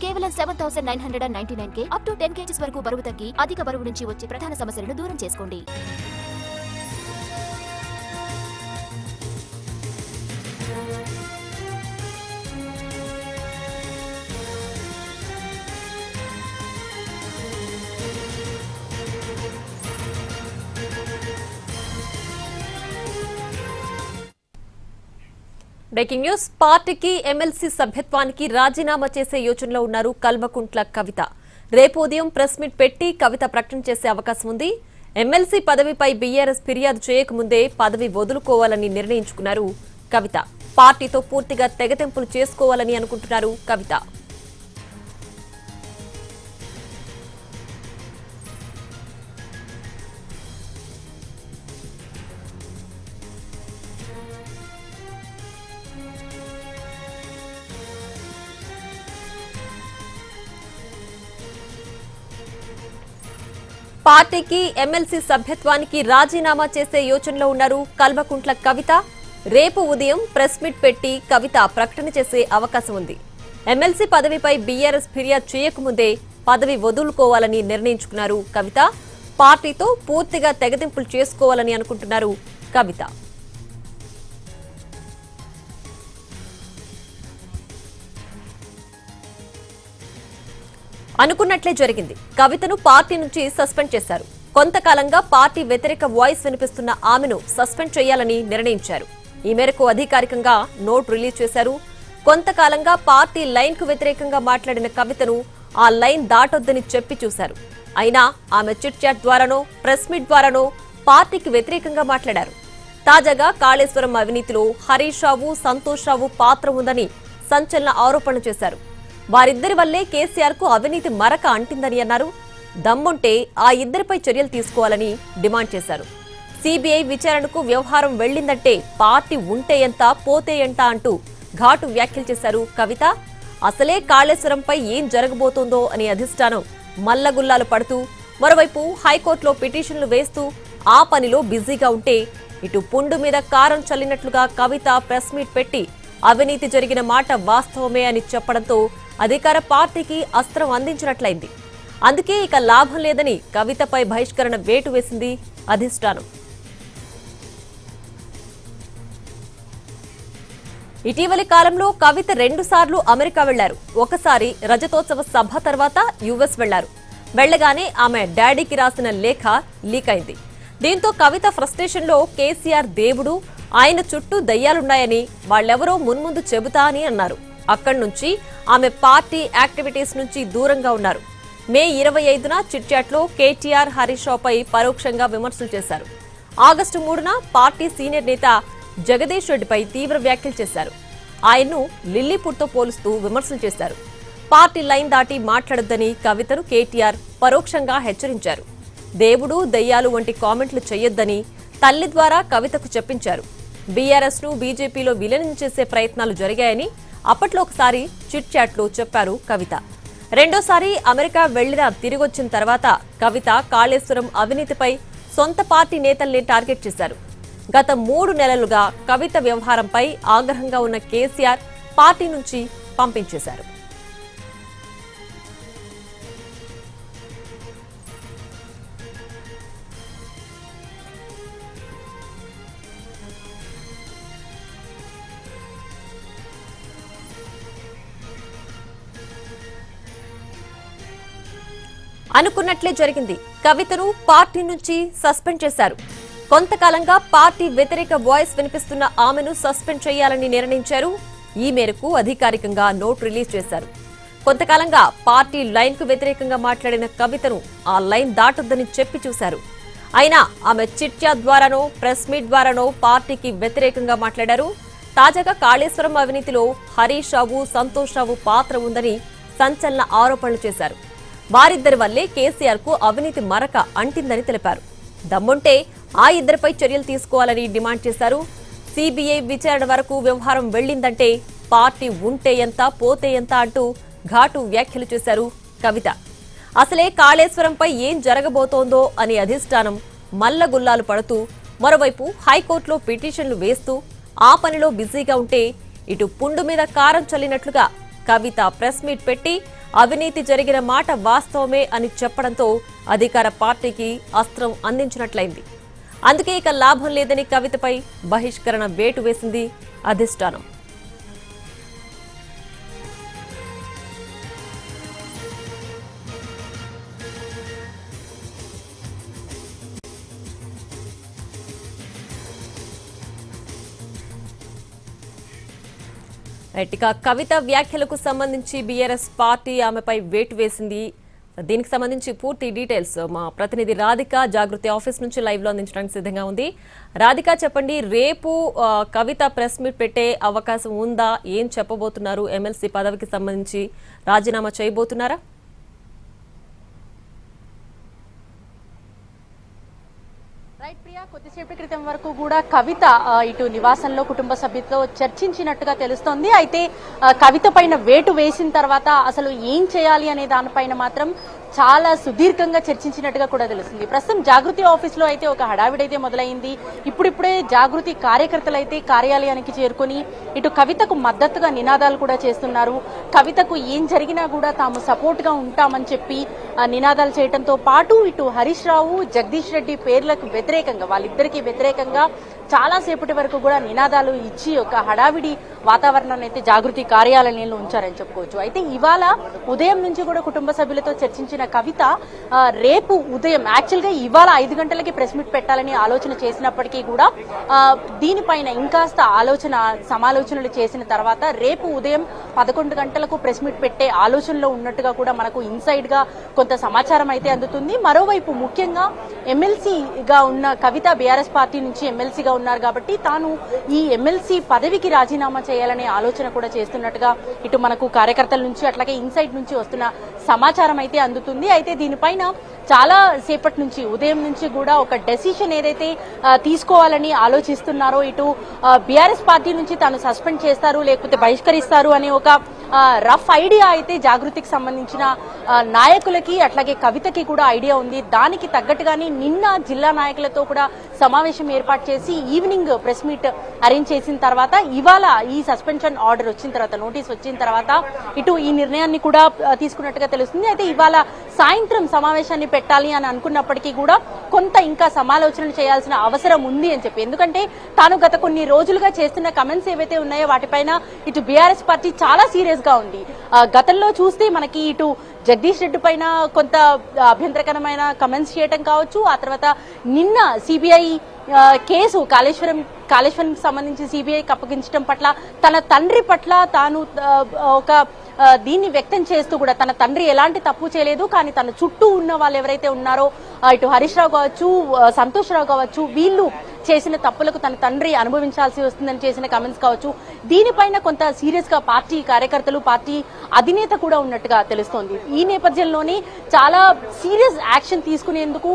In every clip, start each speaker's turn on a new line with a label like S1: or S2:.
S1: కేవలం 7,999 up to 10 kgs వరకు బరువు తగ్గి అధిక బరువు నుంచి వచ్చే ప్రధాన సమస్యలను దూరం చేసుకోండి.
S2: Breaking news. పార్టీకి ఎమ్మెల్సీ సభ్యత్వానికి రాజీనామా చేసే యోచనలో ఉన్నారు కల్వకుంట్ల కవిత. రేపు ఉదయం ప్రెస్ మీట్ పెట్టి కవిత ప్రకటన చేసే అవకాశం ఉంది. ఎమ్మెల్సీ పదవిపై బీఆర్ఎస్ ఫిర్యాదు చేయకముందే పదవి వదులుకోవాలని నిర్ణయించుకున్నారు కవిత. పార్టీతో పూర్తిగా తెగతెంపులు చేసుకోవాలని అనుకుంటున్నారు కవిత. పార్టీకి ఎమ్మెల్సీ సభ్యత్వానికి రాజీనామా చేసే యోచనలో ఉన్నారు కల్వకుంట్ల కవిత. రేపు ఉదయం ప్రెస్ మీట్ పెట్టి కవిత ప్రకటన చేసే అవకాశం ఉంది. ఎమ్మెల్సీ పదవిపై బీఆర్ఎస్ ఫిర్యాదు చేయకముందే పదవి వదులుకోవాలని నిర్ణయించుకున్నారు కవిత. పార్టీతో పూర్తిగా తెగతింపులు చేసుకోవాలని అనుకుంటున్నారు కవిత. అనుకున్నట్లే జరిగింది. కవితను పార్టీ నుంచి సస్పెండ్ చేశారు. కొంతకాలంగా పార్టీ వ్యతిరేక వాయిస్ వినిపిస్తున్న ఆమెను సస్పెండ్ చేయాలని నిర్ణయించారు. ఈ మేరకు అధికారికంగా నోట్ రిలీజ్ చేశారు. కొంతకాలంగా పార్టీ లైన్ కు వ్యతిరేకంగా మాట్లాడిన కవితను ఆ లైన్ దాటొద్దని చెప్పి చూశారు. అయినా ఆమె చిట్ చాట్ ద్వారానో ప్రెస్ మీట్ ద్వారానో పార్టీకి వ్యతిరేకంగా మాట్లాడారు. తాజాగా కాళేశ్వరం అవినీతిలో హరీష్ రావు, సంతోష్ రావు పాత్ర ఉందని సంచలన ఆరోపణలు చేశారు. వారిద్దరి వల్లే కేసీఆర్ కు అవినీతి మరక అంటిందని అన్నారు. దమ్ముంటే ఆ ఇద్దరిపై చర్యలు తీసుకోవాలని డిమాండ్ చేశారు. సిబిఐ విచారణకు వ్యవహారం వెళ్లిందంటే పార్టీ ఉంటే ఎంత పోతే ఎంత అంటూ ఘాటు వ్యాఖ్యలు చేశారు కవిత. అసలే కాళేశ్వరంపై ఏం జరగబోతోందో అని అధిష్టానం మల్లగుల్లాలు పడుతూ మరోవైపు హైకోర్టులో పిటిషన్లు వేస్తూ ఆ పనిలో బిజీగా ఉంటే ఇటు పుండు మీద కారం చల్లినట్లుగా కవిత ప్రెస్ మీట్ పెట్టి అవినీతి జరిగిన మాట వాస్తవమే అని చెప్పడంతో అధికార పార్టీకి అస్త్రం అందించినట్లయింది. అందుకే ఇక లాభం లేదని కవితపై బహిష్కరణ వేటు వేసింది అధిష్టానం. ఇటీవలి కాలంలో కవిత 2 సార్లు అమెరికా వెళ్లారు. ఒకసారి రజతోత్సవ సభ తర్వాత యుఎస్ వెళ్లారు. వెళ్లగానే ఆమె డాడీకి రాసిన లేఖ లీక్ అయింది. దీంతో కవిత ఫ్రస్ట్రేషన్ లో కేసీఆర్ దేవుడు, ఆయన చుట్టూ దయ్యాలున్నాయని వాళ్ళెవరో మున్ముందు చెబుతా అని అన్నారు. అక్కడి నుంచి ఆమె పార్టీ యాక్టివిటీస్ నుంచి దూరంగా ఉన్నారు. మే 25న చిట్ చాట్ లో కేటీఆర్, హరీష్ రావుపై పరోక్షంగా విమర్శలు చేశారు. ఆగస్టు 3న పార్టీ సీనియర్ నేత జగదీష్ రెడ్డిపై తీవ్ర వ్యాఖ్యలు చేశారు. ఆయన్ను లిల్లీపుట్తో పోలుస్తూ విమర్శలు చేశారు. పార్టీ లైన్ దాటి మాట్లాడొద్దని కవితను కేటీఆర్ పరోక్షంగా హెచ్చరించారు. దేవుడు, దయ్యాలు వంటి కామెంట్లు చేయొద్దని తల్లి ద్వారా కవితకు చెప్పించారు. బీఆర్ఎస్ ను బీజేపీలో విలీనం చేసే ప్రయత్నాలు జరిగాయని అప్పట్లో ఒకసారి చిట్ చాట్ లో చెప్పారు కవిత. రెండోసారి అమెరికా వెళ్లిన తిరిగొచ్చిన తర్వాత కవిత కాళేశ్వరం అవినీతిపై సొంత పార్టీ నేతల్ని టార్గెట్ చేశారు. గత 3 నెలలుగా కవిత వ్యవహారంపై ఆగ్రహంగా ఉన్న కేసీఆర్ పార్టీ నుంచి పంపించేశారు. అనుకున్నట్లే జరిగింది. కవితను పార్టీ నుంచి సస్పెండ్ చేశారు. కొంతకాలంగా పార్టీ వ్యతిరేక వాయిస్ వినిపిస్తున్న ఆమెను సస్పెండ్ చేయాలని నిర్ణయించారు. ఈ మేరకు అధికారికంగా నోట్ రిలీజ్ చేశారు. కొంతకాలంగా పార్టీ లైన్ కు వ్యతిరేకంగా మాట్లాడిన కవితను ఆ లైన్ దాటొద్దని చెప్పి చూశారు. అయినా ఆమె చిట్ చాట్ ద్వారానో ప్రెస్ మీట్ ద్వారానో పార్టీకి వ్యతిరేకంగా మాట్లాడారు. తాజాగా కాళేశ్వరం అవినీతిలో హరీష్ రావు, సంతోష్ రావు పాత్ర ఉందని సంచలన ఆరోపణలు చేశారు. వారిద్దరి వల్లే కేసీఆర్ కు అవినీతి మరక అంటిందని తెలిపారు. దమ్ముంటే ఆ ఇద్దరిపై చర్యలు తీసుకోవాలని డిమాండ్ చేశారు. సిబిఐ విచారణ వరకు వ్యవహారం వెళ్లిందంటే పార్టీ ఉంటే ఎంత పోతే ఎంత అంటూ ఘాటు వ్యాఖ్యలు చేశారు కవిత. అసలే కాళేశ్వరంపై ఏం జరగబోతోందో అని అధిష్టానం మల్లగుల్లాలు పడుతూ మరోవైపు హైకోర్టులో పిటిషన్లు వేస్తూ ఆ పనిలో బిజీగా ఉంటే ఇటు పుండు మీద కారం చల్లినట్లుగా కవిత ప్రెస్ మీట్ పెట్టి అవినీతి జరిగిన మాట వాస్తవమే అని చెప్పడంతో అధికార పార్టీకి అస్త్రం అందించినట్లయింది. అందుకే ఇక లాభం లేదని కవితపై బహిష్కరణ వేటు వేసింది అధిష్టానం. ఇక కవిత వ్యాఖ్యలకు సంబంధించి బీఆర్ఎస్ పార్టీ ఆమెపై వేటు వేసింది. దీనికి సంబంధించి పూర్తి డీటెయిల్స్ మా ప్రతినిధి రాధిక జాగృతి ఆఫీస్ నుంచి లైవ్ లో అందించడానికి సిద్ధంగా ఉంది. రాధిక, చెప్పండి, రేపు కవిత ప్రెస్ మీట్ పెట్టే అవకాశం ఉందా? ఏం చెప్పబోతున్నారు? ఎమ్మెల్సీ పదవికి సంబంధించి రాజీనామా చేయబోతున్నారా?
S3: రైట్ ప్రియా, కొద్దిసేపటి క్రితం వరకు కూడా కవిత ఇటు నివాసంలో కుటుంబ సభ్యులతో చర్చించినట్టుగా తెలుస్తోంది. అయితే కవిత పైన వేటు వేసిన తర్వాత అసలు ఏం చేయాలి అనే దానిపైన మాత్రం చాలా సుదీర్ఘంగా చర్చించినట్టుగా కూడా తెలుస్తుంది. ప్రస్తుతం జాగృతి ఆఫీస్ లో అయితే ఒక హడావిడైతే మొదలైంది. ఇప్పుడిప్పుడే జాగృతి కార్యకర్తలు అయితే కార్యాలయానికి చేరుకొని ఇటు కవితకు మద్దతుగా నినాదాలు కూడా చేస్తున్నారు. కవితకు ఏం జరిగినా కూడా తాము సపోర్ట్ గా ఉంటామని చెప్పి నినాదాలు చేయడంతో పాటు ఇటు హరీష్ రావు, జగదీష్ రెడ్డి పేర్లకు వ్యతిరేకంగా, వాళ్ళిద్దరికీ వ్యతిరేకంగా చాలా సేపటి వరకు కూడా నినాదాలు ఇచ్చి ఒక హడావిడి వాతావరణాన్ని అయితే జాగృతి కార్యాలయంలో ఉంచారని చెప్పుకోవచ్చు. అయితే ఇవాళ ఉదయం నుంచి కూడా కుటుంబ సభ్యులతో చర్చించిన కవిత రేపు ఉదయం, యాక్చువల్ గా ఇవాళ 5 గంటలకి ప్రెస్ మీట్ పెట్టాలని ఆలోచన చేసినప్పటికీ కూడా దీనిపైన ఇంకాస్త సమాలోచనలు చేసిన తర్వాత రేపు ఉదయం 11 గంటలకు ప్రెస్ మీట్ పెట్టే ఆలోచనలో ఉన్నట్టుగా కూడా మనకు ఇన్సైడ్ గా కొంత సమాచారం అయితే అందుతుంది. మరోవైపు ముఖ్యంగా ఎమ్మెల్సీగా ఉన్న కవిత బీఆర్ఎస్ పార్టీ నుంచి ఎమ్మెల్సీగా ఉన్నారు కాబట్టి తాను ఈ ఎమ్మెల్సీ పదవికి రాజీనామా చేయాలనే ఆలోచన కూడా చేస్తున్నట్టుగా ఇటు మనకు కార్యకర్తల నుంచి అట్లాగే ఇన్సైడ్ నుంచి వస్తున్న సమాచారం అయితే అందుతుంది. అయితే దీనిపైన చాలా సేపటి నుంచి, ఉదయం నుంచి కూడా ఒక డెసిషన్ ఏదైతే తీసుకోవాలని ఆలోచిస్తున్నారో, ఇటు బీఆర్ఎస్ పార్టీ నుంచి తాను సస్పెండ్ చేస్తారు లేకపోతే బహిష్కరిస్తారు అనే ఒక రఫ్ ఐడియా అయితే జాగృతికి సంబంధించిన నాయకులకి అట్లాగే కవితకి కూడా ఐడియా ఉంది. దానికి తగ్గట్టుగానే నిన్న జిల్లా నాయకులతో కూడా సమావేశం ఏర్పాటు చేసి ఈవినింగ్ ప్రెస్ మీట్ అరేంజ్ చేసిన తర్వాత ఇవాళ ఈ సస్పెన్షన్ ఆర్డర్ వచ్చిన తర్వాత, నోటీస్ వచ్చిన తర్వాత ఇటు ఈ నిర్ణయాన్ని కూడా తీసుకున్నట్టుగా తెలుస్తుంది. అయితే ఇవాళ సాయంత్రం సమావేశాన్ని పెట్టాలి అని అనుకున్నప్పటికీ కూడా కొంత ఇంకా సమాలోచనలు చేయాల్సిన అవసరం ఉంది అని చెప్పి, ఎందుకంటే తాను గత కొన్ని రోజులుగా చేస్తున్న కమెంట్స్ ఏవైతే ఉన్నాయో వాటిపైన ఇటు బీఆర్ఎస్ పార్టీ చాలా సీరియస్ గా ఉంది. గతంలో చూస్తే మనకి ఇటు జగదీష్ రెడ్డి పైన కొంత అభ్యంతరకరమైన కమెంట్స్ చేయటం కావచ్చు, ఆ తర్వాత నిన్న సిబిఐ కేసు కాళేశ్వరం సంబంధించి సిబిఐకి అప్పగించడం పట్ల, తన తండ్రి పట్ల తాను ఒక దీన్ని వ్యక్తం చేస్తూ కూడా తన తండ్రి ఎలాంటి తప్పు చేయలేదు, కానీ తన చుట్టూ ఉన్న వాళ్ళు ఎవరైతే ఉన్నారో ఇటు హరీష్ రావు కావచ్చు, సంతోష్ రావు కావచ్చు, వీళ్ళు చేసిన తప్పులకు తన తండ్రి అనుభవించాల్సి వస్తుందని చేసిన కమెంట్స్ కావచ్చు, దీనిపైన కొంత సీరియస్ గా పార్టీ కార్యకర్తలు, పార్టీ అధినేత కూడా ఉన్నట్టుగా తెలుస్తోంది. ఈ నేపథ్యంలోనే చాలా సీరియస్ యాక్షన్ తీసుకునేందుకు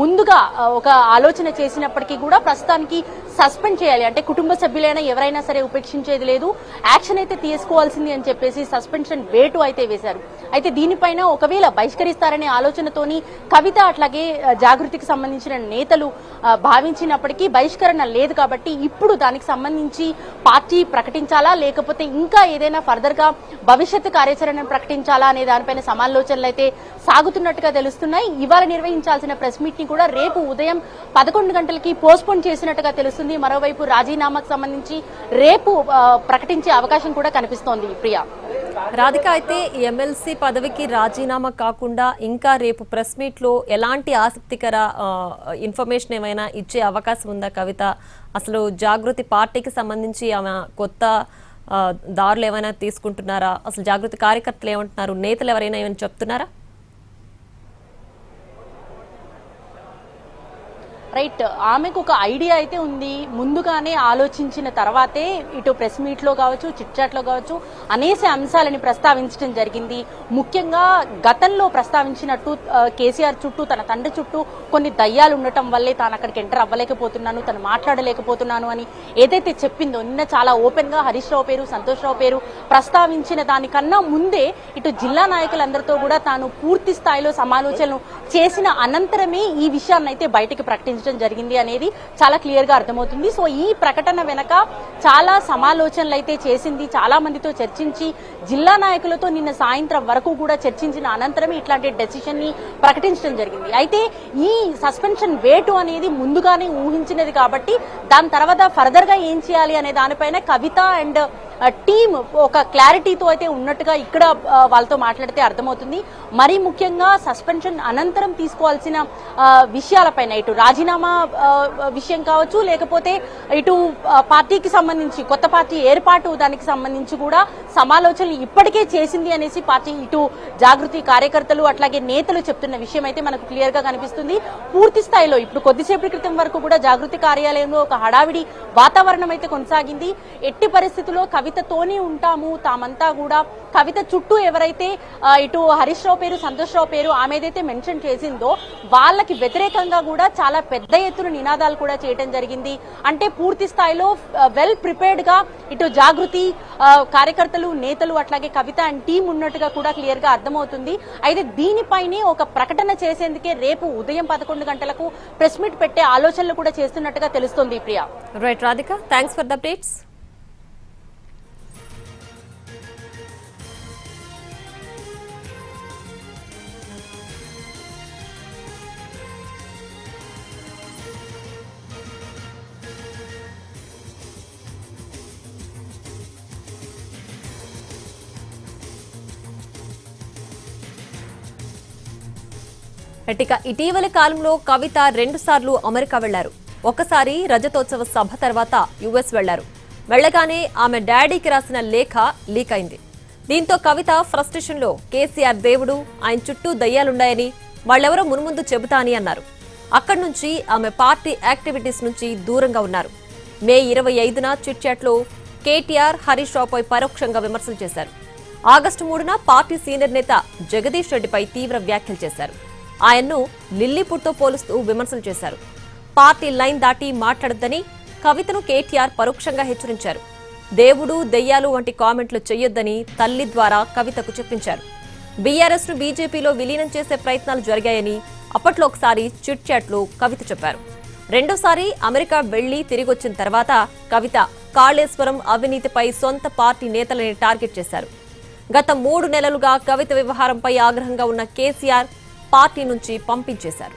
S3: ముందుగా ఒక ఆలోచన చేసినప్పటికీ కూడా ప్రస్తుతానికి సస్పెండ్ చేయాలి, అంటే కుటుంబ సభ్యులైనా ఎవరైనా సరే ఉపేక్షించేది లేదు, యాక్షన్ అయితే తీసుకోవాల్సింది అని చెప్పేసి సస్పెన్షన్ వేటు అయితే వేశారు. అయితే దీనిపైన ఒకవేళ బహిష్కరిస్తారనే ఆలోచనతోని కవిత అట్లాగే జాగృతికి సంబంధించిన నేతలు భావించినప్పటికీ బహిష్కరణ లేదు కాబట్టి ఇప్పుడు దానికి సంబంధించి పార్టీ ప్రకటించాలా లేకపోతే ఇంకా ఏదైనా ఫర్దర్ గా భవిష్యత్తు కార్యాచరణ ప్రకటించాలా అనే దానిపైన సమాలోచనలు అయితే సాగుతున్నట్టుగా తెలుస్తున్నాయి. ఇవాళ నిర్వహించాల్సిన ప్రెస్ మీట్ ని కూడా రేపు ఉదయం 11 గంటలకి పోస్ట్పోన్ చేసినట్టుగా తెలుస్తుంది. మరోవైపు రాజీనామాకు సంబంధించి రేపు ప్రకటించే అవకాశం కూడా కనిపిస్తోంది. ప్రియా,
S2: రాధిక, అయితే ఎమ్మెల్సీ పదవికి రాజీనామా కాకుండా ఇంకా రేపు ప్రెస్ మీట్ లో ఎలాంటి ఆసక్తికర ఇన్ఫర్మేషన్ ఏమైనా ఇచ్చే అవకాశం ఉందా కవిత? అసలు జాగృతి పార్టీకి సంబంధించి ఆమె కొత్త దారులు ఏమైనా తీసుకుంటున్నారా? అసలు జాగృతి కార్యకర్తలు ఏమంటున్నారు? నేతలు ఎవరైనా ఏమైనా చెప్తున్నారా?
S3: రైట్, ఆమెకు ఒక ఐడియా అయితే ఉంది. ముందుగానే ఆలోచించిన తర్వాతే ఇటు ప్రెస్ మీట్ లో కావచ్చు, చిట్ చాట్ లో కావచ్చు అనేక అంశాలని ప్రస్తావించడం జరిగింది. ముఖ్యంగా గతంలో ప్రస్తావించినట్టు కేసీఆర్ చుట్టూ, తన తండ్రి చుట్టూ కొన్ని దయ్యాలు ఉండటం వల్లే తాను అక్కడికి ఎంటర్ అవ్వలేకపోతున్నాను, తను మాట్లాడలేకపోతున్నాను అని ఏదైతే చెప్పిందో నిన్న చాలా ఓపెన్ గా హరీష్ రావు పేరు, సంతోష్ రావు పేరు ప్రస్తావించిన దానికన్నా ముందే ఇటు జిల్లా నాయకులందరితో కూడా తాను పూర్తి స్థాయిలో సమాలోచనలు చేసిన అనంతరమే ఈ విషయాన్ని అయితే బయటికి ప్రకటించారు. ప్రకటించడం జరిగింది అనేది చాలా క్లియర్ గా అర్థమవుతుంది. సో ఈ ప్రకటన వెనక చాలా సమాలోచనలు అయితే చేసింది, చాలా మందితో చర్చించి జిల్లా నాయకులతో నిన్న సాయంత్రం వరకు కూడా చర్చించిన అనంతరం ఇట్లాంటి డెసిషన్ ని ప్రకటించడం జరిగింది. అయితే ఈ సస్పెన్షన్ వేటు అనేది ముందుగానే ఊహించినది కాబట్టి దాని తర్వాత ఫర్దర్ గా ఏం చేయాలి అనే దానిపైన కవిత అండ్ టీమ్ ఒక క్లారిటీతో అయితే ఉన్నట్టుగా ఇక్కడ వాళ్ళతో మాట్లాడితే అర్థమవుతుంది. మరీ ముఖ్యంగా సస్పెన్షన్ అనంతరం తీసుకోవాల్సిన విషయాలపైన ఇటు రాజీనామా విషయం కావచ్చు, లేకపోతే ఇటు పార్టీకి సంబంధించి కొత్త పార్టీ ఏర్పాటు దానికి సంబంధించి కూడా సమాలోచనలు ఇప్పటికే చేసింది అనేసి పార్టీ ఇటు జాగృతి కార్యకర్తలు అట్లాగే నేతలు చెప్తున్న విషయం అయితే మనకు క్లియర్ గా కనిపిస్తుంది. పూర్తి స్థాయిలో ఇప్పుడు కొద్దిసేపటి క్రితం వరకు కూడా జాగృతి కార్యాలయంలో ఒక హడావిడి వాతావరణం అయితే కొనసాగింది. ఎట్టి పరిస్థితుల్లో కవితతోనే ఉంటాము, తామంతా కూడా కవిత చుట్టూ ఎవరైతే ఇటు హరీష్ రావు పేరు, సంతోష్ రావు పేరు ఆమె ఏదైతే మెన్షన్ చేసిందో వాళ్ళకి వ్యతిరేకంగా కూడా చాలా పెద్ద ఎత్తున నినాదాలు కూడా చేయడం జరిగింది. అంటే పూర్తి స్థాయిలో వెల్ ప్రిపేర్డ్ గా ఇటు జాగృతి కార్యకర్తలు, నేతలు అట్లాగే కవిత అండ్ టీం ఉన్నట్టుగా కూడా క్లియర్ గా అర్థమవుతుంది. అయితే దీనిపైనే ఒక ప్రకటన చేసేందుకే రేపు ఉదయం 11 గంటలకు ప్రెస్ మీట్ పెట్టే ఆలోచనలు కూడా చేస్తున్నట్టుగా తెలుస్తోంది. Priya.
S2: Right Radhika, thanks for the updates. ఇక ఇటీవలి కాలంలో కవిత 2 సార్లు అమెరికా వెళ్లారు. ఒకసారి రజతోత్సవ సభ తర్వాత యుఎస్ వెళ్లారు. వెళ్లగానే ఆమె డాడీకి రాసిన లేఖ లీక్ అయింది. దీంతో కవిత ఫ్రస్ట్రేషన్ లో కేసీఆర్ దేవుడు, ఆయన చుట్టూ దయ్యాలున్నాయని, వాళ్ళెవరో మున్ముందు చెబుతా అని అన్నారు. అక్కడి నుంచి ఆమె పార్టీ యాక్టివిటీస్ నుంచి దూరంగా ఉన్నారు. మే 25న చిట్ చాట్ లో కేటీఆర్, హరీష్ రావుపై పరోక్షంగా విమర్శలు చేశారు. ఆగస్టు 3న పార్టీ సీనియర్ నేత జగదీష్ రెడ్డిపై తీవ్ర వ్యాఖ్యలు చేశారు. ఆయన్ను లిల్లీపుట్తో పోలుస్తూ విమర్శలు చేశారు. పార్టీ లైన్ దాటి మాట్లాడొద్దని కవితను కేటీఆర్ పరోక్షంగా హెచ్చరించారు. దేవుడు, దెయ్యాలు వంటి కామెంట్లు చేయొద్దని తల్లి ద్వారా కవితకు చెప్పించారు. బీఆర్ఎస్ ను బీజేపీలో విలీనం చేసే ప్రయత్నాలు జరిగాయని అప్పట్లో ఒకసారి చిట్ చాట్ లో కవిత చెప్పారు. రెండోసారి అమెరికా వెళ్లి తిరిగొచ్చిన తర్వాత కవిత కాళేశ్వరం అవినీతిపై సొంత పార్టీ నేతలని టార్గెట్ చేశారు. గత 3 నెలలుగా కవిత వ్యవహారంపై ఆగ్రహంగా ఉన్న కేసీఆర్ పార్టీ నుంచి పంపించేశారు.